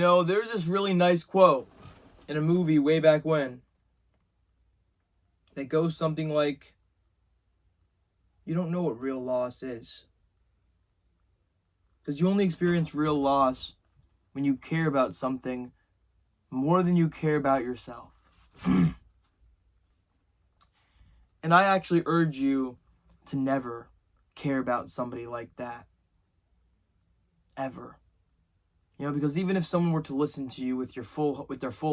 There's this really nice quote in a movie way back when that goes something like, you don't know what real loss is. Because you only experience real loss when you care about something more than you care about yourself. And I actually urge you to never care about somebody like that. Ever. Because even if someone were to listen to you with their full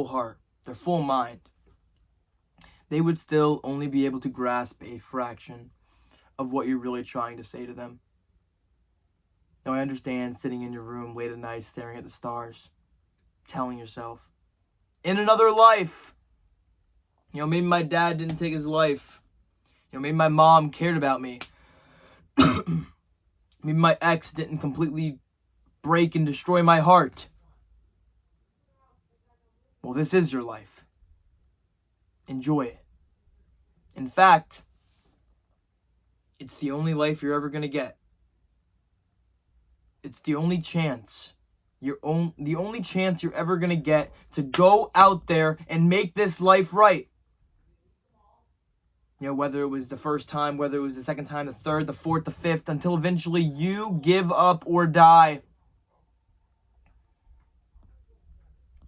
heart, their full mind, they would still only be able to grasp a fraction of what you're really trying to say to them. Now, I understand sitting in your room late at night, staring at the stars, telling yourself, in another life, maybe my dad didn't take his life. Maybe my mom cared about me. Maybe my ex didn't completely break and destroy my heart. Well, this is your life. Enjoy it. In fact, it's the only life you're ever going to get. It's the only chance. The only chance you're ever going to get to go out there and make this life right. Whether it was the first time, whether it was the second time, the third, the fourth, the fifth, until eventually you give up or die.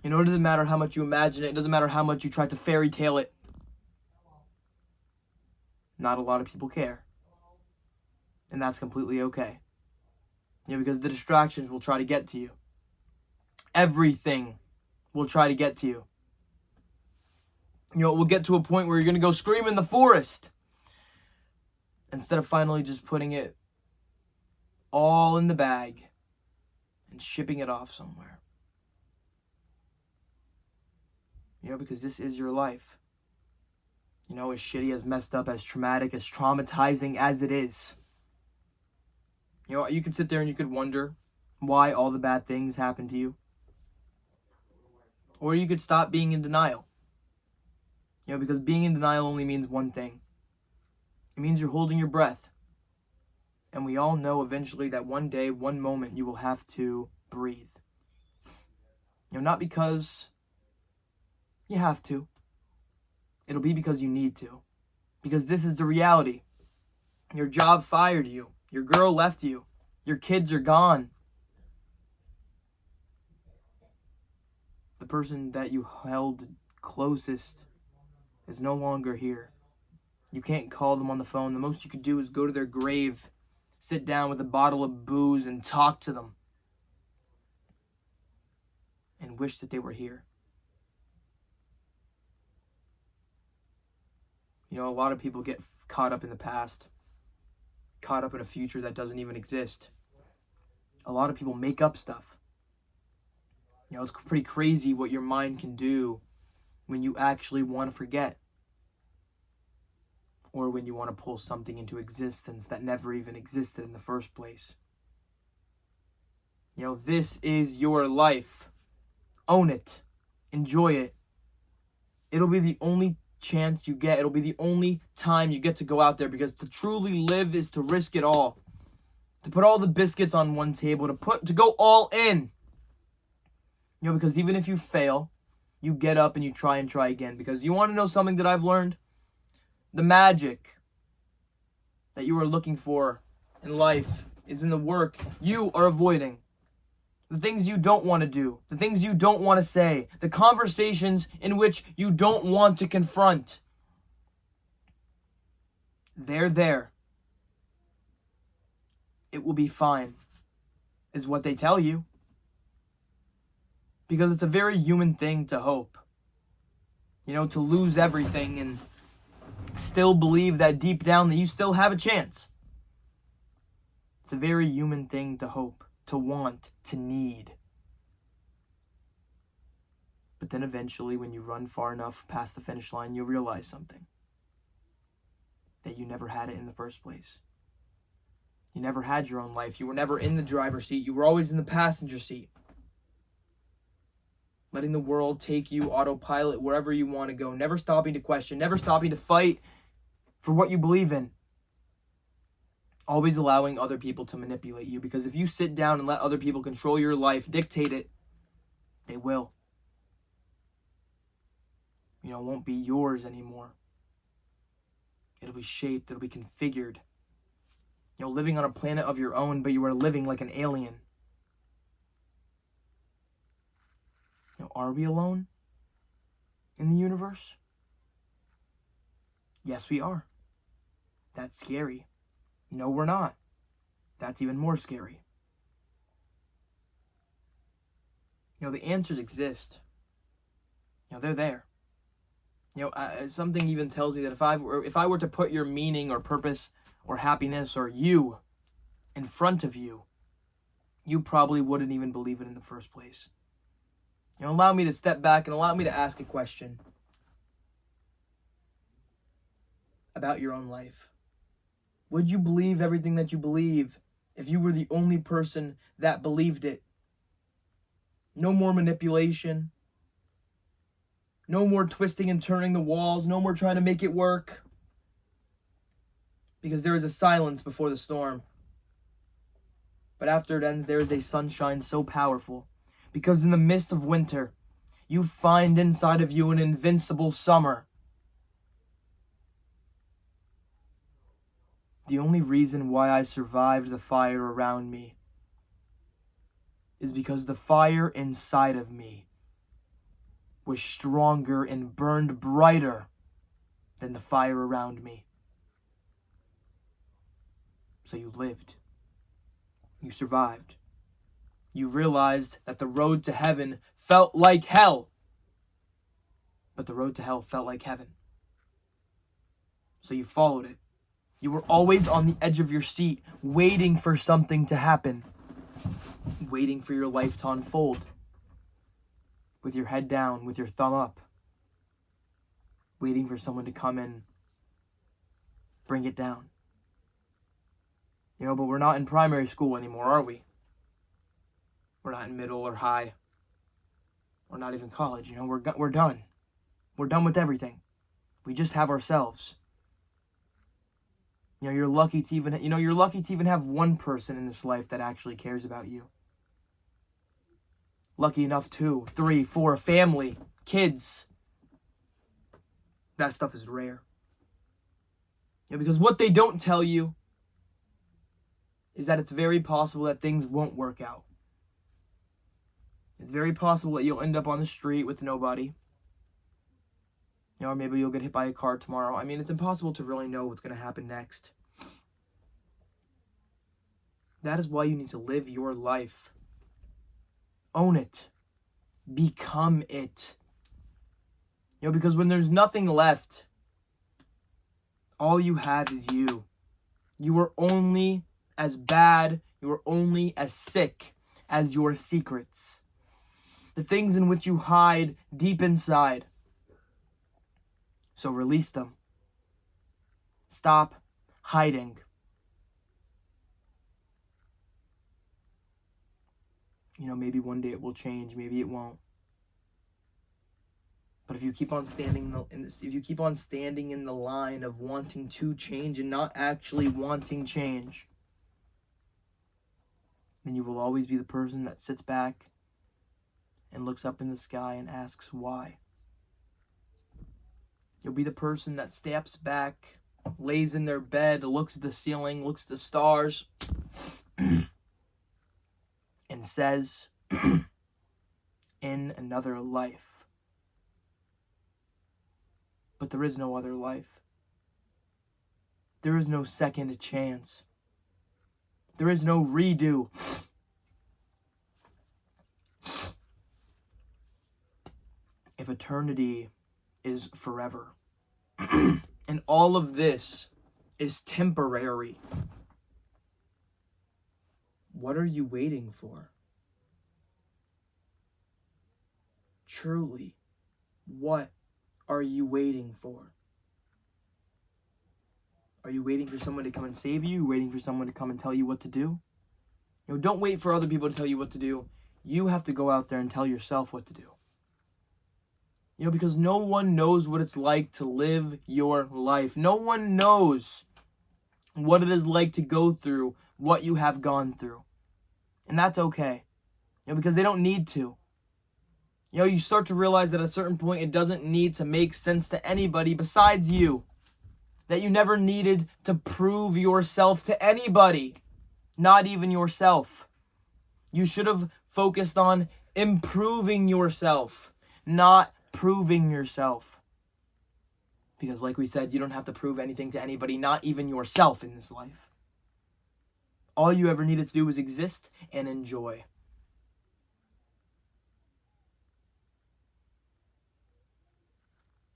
It doesn't matter how much you imagine it. It doesn't matter how much you try to fairy tale it. Not a lot of people care. And that's completely okay. Because the distractions will try to get to you. Everything will try to get to you. It will get to a point where you're going to go scream in the forest. Instead of finally just putting it all in the bag and shipping it off somewhere. Because this is your life. As shitty, as messed up, as traumatic, as traumatizing as it is. You could sit there and you could wonder why all the bad things happen to you. Or you could stop being in denial. Because being in denial only means one thing. It means you're holding your breath. And we all know eventually that one day, one moment, you will have to breathe. Not because you have to. It'll be because you need to. Because this is the reality. Your job fired you. Your girl left you. Your kids are gone. The person that you held closest is no longer here. You can't call them on the phone. The most you could do is go to their grave, sit down with a bottle of booze and talk to them. And wish that they were here. A lot of people get caught up in the past. Caught up in a future that doesn't even exist. A lot of people make up stuff. It's pretty crazy what your mind can do when you actually want to forget. Or when you want to pull something into existence that never even existed in the first place. This is your life. Own it. Enjoy it. It'll be the only chance you get. It'll be the only time you get to go out there, because to truly live is to risk it all. To put all the biscuits on one table, to go all in. Because even if you fail, you get up and you try again. Because you want to know something that I've learned? The magic that you are looking for in life is in the work you are avoiding. The things you don't want to do. The things you don't want to say. The conversations in which you don't want to confront. They're there. It will be fine, is what they tell you. Because it's a very human thing to hope. To lose everything and still believe that deep down that you still have a chance. It's a very human thing to hope, to want, to need. But then eventually, when you run far enough past the finish line, you'll realize something. That you never had it in the first place. You never had your own life. You were never in the driver's seat. You were always in the passenger seat. Letting the world take you autopilot wherever you want to go. Never stopping to question. Never stopping to fight for what you believe in. Always allowing other people to manipulate you. Because if you sit down and let other people control your life, dictate it, They will. It won't be yours anymore. It'll be shaped, it'll be configured. Living on a planet of your own, but you are living like an alien. Are we alone in the universe? Yes, we are. That's scary. No, we're not. That's even more scary. The answers exist. They're there. Something even tells me that if I were to put your meaning or purpose or happiness or you in front of you, you probably wouldn't even believe it in the first place. Allow me to step back and allow me to ask a question about your own life. Would you believe everything that you believe if you were the only person that believed it? No more manipulation. No more twisting and turning the walls. No more trying to make it work. Because there is a silence before the storm. But after it ends, there is a sunshine so powerful. Because in the midst of winter, you find inside of you an invincible summer. The only reason why I survived the fire around me is because the fire inside of me was stronger and burned brighter than the fire around me. So you lived. You survived. You realized that the road to heaven felt like hell, but the road to hell felt like heaven. So you followed it. You were always on the edge of your seat, waiting for something to happen, waiting for your life to unfold, with your head down, with your thumb up, waiting for someone to come and bring it down. But we're not in primary school anymore, are we? We're not in middle or high. We're not even college. We're done. We're done with everything. We just have ourselves. You're lucky to even have one person in this life that actually cares about you. Lucky enough, 2, 3, 4, family, kids. That stuff is rare. Because what they don't tell you is that it's very possible that things won't work out. It's very possible that you'll end up on the street with nobody. Or maybe you'll get hit by a car tomorrow. It's impossible to really know what's going to happen next. That is why you need to live your life. Own it. Become it. Because when there's nothing left, all you have is you. You are only as bad, you are only as sick as your secrets. The things in which you hide deep inside. So release them. Stop hiding. Maybe one day it will change, maybe it won't. But if you keep on standing in the line of wanting to change and not actually wanting change, then you will always be the person that sits back and looks up in the sky and asks why. You'll be the person that steps back, lays in their bed, looks at the ceiling, looks at the stars, and says, in another life. But there is no other life. There is no second chance. There is no redo. If eternity is forever, and all of this is temporary, what are you waiting for? Truly, what are you waiting for? Are you waiting for someone to come and save you? Waiting for someone to come and tell you what to do? Don't wait for other people to tell you what to do. You have to go out there and tell yourself what to do. Because no one knows what it's like to live your life. No one knows what it is like to go through what you have gone through. And that's okay. Because they don't need to. You know, you start to realize that at a certain point it doesn't need to make sense to anybody besides you. That you never needed to prove yourself to anybody, not even yourself. You should have focused on improving yourself, not proving yourself. Because like we said, you don't have to prove anything to anybody, not even yourself in this life. All you ever needed to do was exist and enjoy.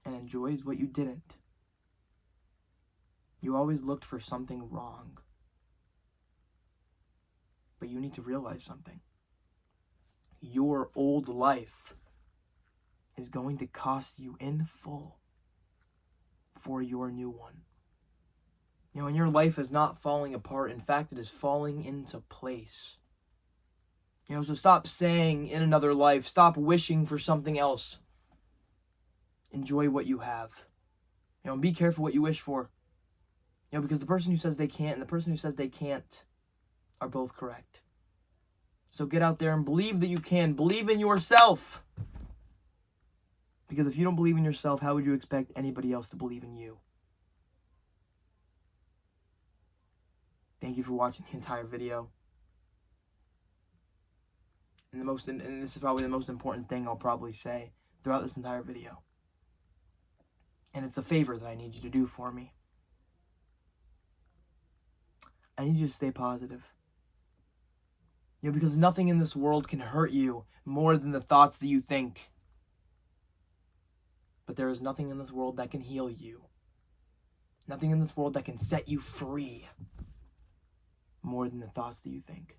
And enjoy is what you didn't. You always looked for something wrong. But you need to realize something. Your old life is going to cost you in full for your new one. You know, and your life is not falling apart. In fact, it is falling into place. You know, so stop saying in another life. Stop wishing for something else. Enjoy what you have. You know, and be careful what you wish for. You know, because the person who says they can't and the person who says they can't are both correct. So get out there and believe that you can. Believe in yourself. Because if you don't believe in yourself, how would you expect anybody else to believe in you? Thank you for watching the entire video. And this is probably the most important thing I'll probably say throughout this entire video. And it's a favor that I need you to do for me. I need you to stay positive. You know, because nothing in this world can hurt you more than the thoughts that you think. But there is nothing in this world that can heal you. Nothing in this world that can set you free more than the thoughts that you think.